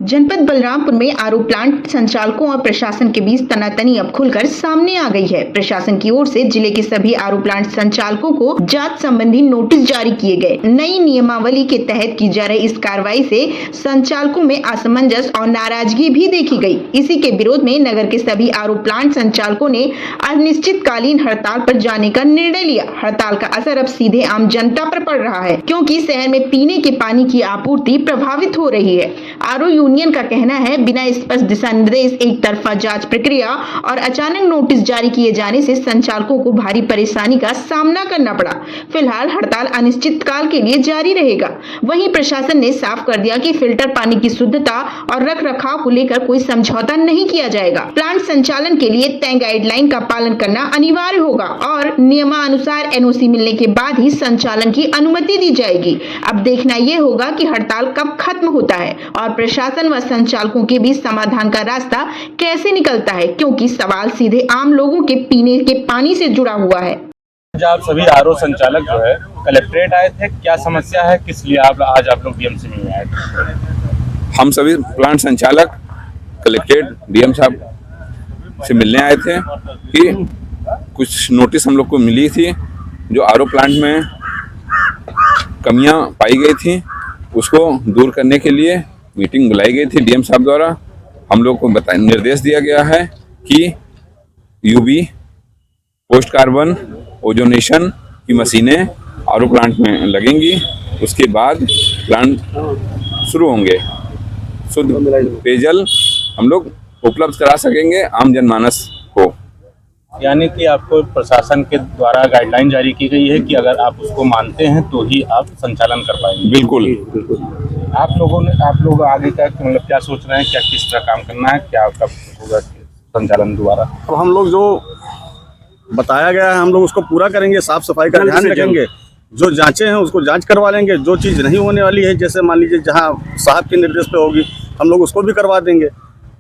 जनपद बलरामपुर में RO plant संचालकों और प्रशासन के बीच तनातनी अब खुलकर सामने आ गई है। प्रशासन की ओर से जिले के सभी आरओ प्लांट संचालकों को जांच संबंधी नोटिस जारी किए गए। नई नियमावली के तहत की जा रही इस कार्रवाई से संचालकों में असमंजस और नाराजगी भी देखी गई। इसी के विरोध में नगर के सभी आरओ प्लांट संचालकों ने अनिश्चितकालीन हड़ताल पर जाने का निर्णय लिया। हड़ताल का असर अब सीधे आम जनता पर पड़ रहा है, क्योंकि शहर में पीने के पानी की आपूर्ति प्रभावित हो रही है। आरओ यूनियन का कहना है, बिना स्पष्ट दिशा निर्देश, एक तरफा जांच प्रक्रिया और अचानक नोटिस जारी किए जाने से संचालकों को भारी परेशानी का सामना करना पड़ा। फिलहाल हड़ताल अनिश्चित काल के लिए जारी रहेगा। वहीं प्रशासन ने साफ कर दिया कि फिल्टर पानी की शुद्धता और रख रखाव को लेकर कोई समझौता नहीं किया जाएगा। प्लांट संचालन के लिए तय गाइडलाइन का पालन करना अनिवार्य होगा और नियमानुसार एनओसी मिलने के बाद ही संचालन की अनुमति दी जाएगी। अब देखना यह होगा कि हड़ताल कब खत्म होता है और प्रशासन व संचालकों के बीच समाधान का रास्ता कैसे निकलता है, क्योंकि सवाल सीधे आम लोगों के पीने के पानी से जुड़ा हुआ है। आप सभी आरओ संचालक जो है कलेक्ट्रेट आए थे, क्या समस्या है, किस लिए आज आप लोग डीएम से मिलने आए थे? हम सभी प्लांट संचालक कलेक्ट्रेट डीएम साहब से मिलने आए थे कि कुछ नोटिस हम लोग को मिली थी, जो आरओ प्लांट में कमियां पाई गई थी, उसको दूर करने के लिए मीटिंग बुलाई गई थी डीएम साहब द्वारा। हम लोग को निर्देश दिया गया है कि यूवी, पोस्ट कार्बन, ओजोनेशन की मशीनें आरओ प्लांट में लगेंगी। उसके बाद प्लांट शुरू होंगे। शुद्ध पेयजल हम लोग उपलब्ध करा सकेंगे आम जनमानस को। यानी कि आपको प्रशासन के द्वारा गाइडलाइन जारी की गई है कि अगर आप उसको मानते हैं तो ही आप संचालन कर पाएंगे। बिल्कुल। आप लोग आगे का मतलब क्या सोच रहे हैं, क्या किस तरह काम करना है, क्या कब होगा संचालन दोबारा? तो हम लोग जो बताया गया है हम लोग उसको पूरा करेंगे, साफ सफाई का ध्यान रखेंगे, जो जांचें हैं उसको जांच करवा लेंगे। जो चीज़ नहीं होने वाली है, जैसे मान लीजिए जहां साहब के निर्देश पे होगी, हम लोग उसको भी करवा देंगे।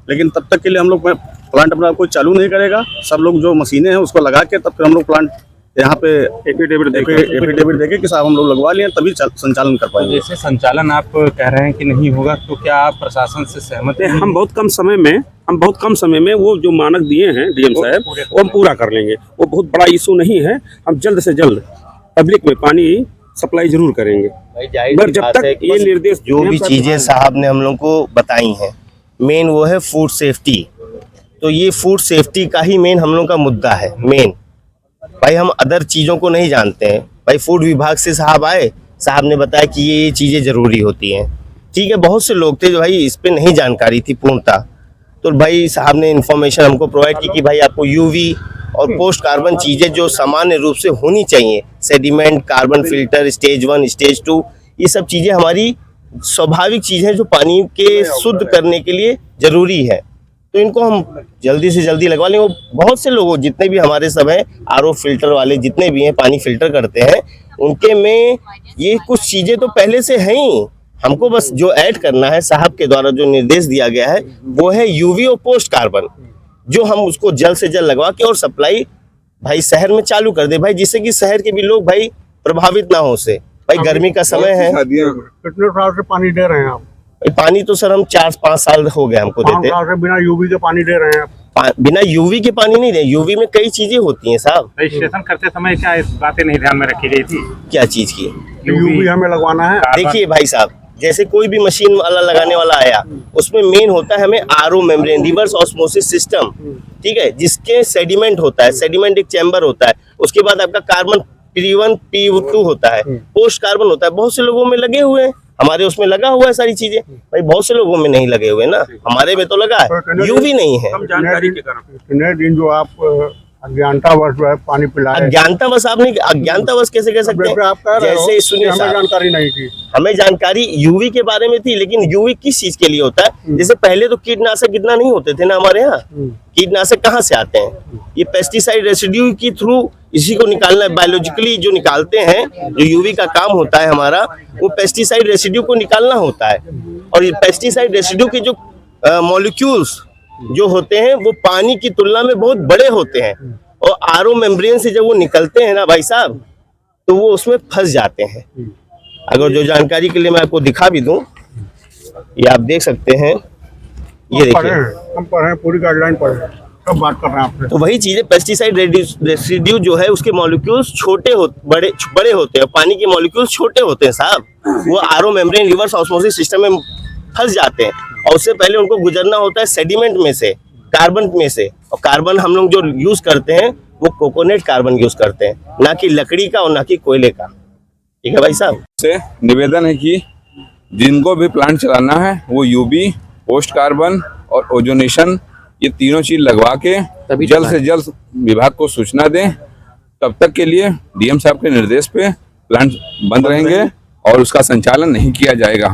लेकिन तब तक के लिए हम लोग प्लांट अपना कोई चालू नहीं करेगा। सब लोग जो मशीनें हैं उसको लगा के तब फिर हम लोग प्लांट यहाँ पे एफिडेविट देके कि साहब हम लोग लगवा लिए, तभी संचालन कर पाएंगे। जैसे संचालन आप कह रहे हैं कि नहीं होगा, तो क्या आप प्रशासन से सहमत हैं? हम बहुत कम समय में वो जो मानक दिए हैं डीएम साहब, वो हम पूरा कर लेंगे। वो बहुत बड़ा इशू नहीं है। हम जल्द से जल्द पब्लिक में पानी सप्लाई जरूर करेंगे, मगर जब तक ये निर्देश जो भी चीजें साहब ने हम लोग को बताई हैं, मेन वो है फूड सेफ्टी। तो ये फूड सेफ्टी का ही मेन हम लोग का मुद्दा है। मेन भाई हम अदर चीज़ों को नहीं जानते हैं। भाई फूड विभाग से साहब आए, साहब ने बताया कि ये चीज़ें ज़रूरी होती हैं। ठीक है, बहुत से लोग थे जो भाई इस पे नहीं जानकारी थी पूर्णता, तो भाई साहब ने इन्फॉर्मेशन हमको प्रोवाइड की कि भाई आपको यूवी और पोस्ट कार्बन चीज़ें जो सामान्य रूप से होनी चाहिए, sediment, carbon filter, stage 1, stage 2, ये सब चीज़ें हमारी स्वाभाविक चीज़ें जो पानी के शुद्ध करने के लिए ज़रूरी है, तो इनको हम जल्दी से जल्दी लगवा लेंगे। बहुत से लोगों, जितने भी हमारे सब हैं आरओ फिल्टर वाले, जितने भी हैं पानी फिल्टर करते हैं, उनके में ये कुछ चीज़ें तो पहले से हैं ही। हमको बस जो ऐड करना है, साहब के द्वारा जो निर्देश दिया गया है वो है यूवी और पोस्ट कार्बन, जो हम उसको जल्द से जल्द लगवा के और सप्लाई भाई शहर में चालू कर दे भाई, जिससे कि शहर के भी लोग भाई प्रभावित ना हो से। भाई गर्मी का समय है। कितने साल से पानी दे रहे हैं आप? पानी तो सर हम 4-5 साल हो गए हमको देते। बिना यूवी के पानी दे रहे हैं? बिना यूवी के पानी नहीं दे। यूवी में कई चीजें होती हैं साहब। रजिस्ट्रेशन करते समय क्या इस बातें नहीं ध्यान में रखी गई थी? क्या चीज की? यूवी हमें लगवाना है। देखिए भाई साहब, जैसे कोई भी मशीन वाला लगाने वाला आया, उसमें मेन होता है हमें RO membrane, reverse osmosis system, ठीक है, जिसके सेडिमेंट होता है। सेडिमेंट एक चैम्बर होता है। उसके बाद आपका कार्बन P1 P2 होता है, पोस्ट कार्बन होता है। बहुत से लोगों में लगे हुए हैं, हमारे उसमें लगा हुआ है सारी चीजें। भाई बहुत से लोगों में नहीं लगे हुए ना, हमारे में तो लगा है, यूवी नहीं है। जानकारी के कारण दिन जो आप अज्ञानतावश पानी पिलाए। अज्ञानतावश आप नहीं, अज्ञानतावश कैसे कह सकते हैं? जैसे सुनिए, हमें जानकारी नहीं थी। हमें जानकारी यूवी के बारे में थी, लेकिन यूवी किस चीज के लिए होता है? जैसे पहले तो कीटनाशक इतना नहीं होते थे ना हमारे यहाँ। कीटनाशक कहाँ से आते हैं? ये पेस्टिसाइड रेसिड्यू के थ्रू इसी को निकालना है। बायोलॉजिकली जो निकालते हैं, जो यूवी का काम होता है हमारा, वो पेस्टिसाइड रेसिड्यू को निकालना होता है। और ये पेस्टिसाइड रेसिड्यू के जो मॉलिक्यूल्स जो होते हैं वो पानी की तुलना में बहुत बड़े होते हैं, और आरओ मेम्ब्रेन से जब वो निकलते हैं ना भाई साहब, तो वो उसमें फंस जाते हैं। अगर जो जानकारी के लिए मैं आपको दिखा भी दूं, ये आप देख सकते हैं, ये देखिए, हम पढ़े हैं, पूरी गाइडलाइन पढ़े हैं, सब बात कर रहे हैं आपसे। तो वही चीजें पेस्टिसाइड रेसिड्यू जो है उसके मॉलिक्यूल्स बड़े होते हैं, पानी के मॉलिक्यूल्स छोटे होते हैं साहब। वो RO membrane reverse osmosis system में फंस जाते हैं और उससे पहले उनको गुजरना होता है सेडिमेंट में से, कार्बन में से। और कार्बन हम लोग जो यूज करते हैं वो कोकोनट कार्बन यूज करते हैं, ना कि लकड़ी का और ना कि कोयले का। ठीक है भाई साहब। से निवेदन है कि जिनको भी प्लांट चलाना है वो यूबी, पोस्ट कार्बन और ओजोनेशन ये तीनों चीज लगवा के जल्द से जल्द विभाग को सूचना दें। तब तक के लिए डीएम साहब के निर्देश पे प्लांट बंद रहेंगे और उसका संचालन नहीं किया जाएगा।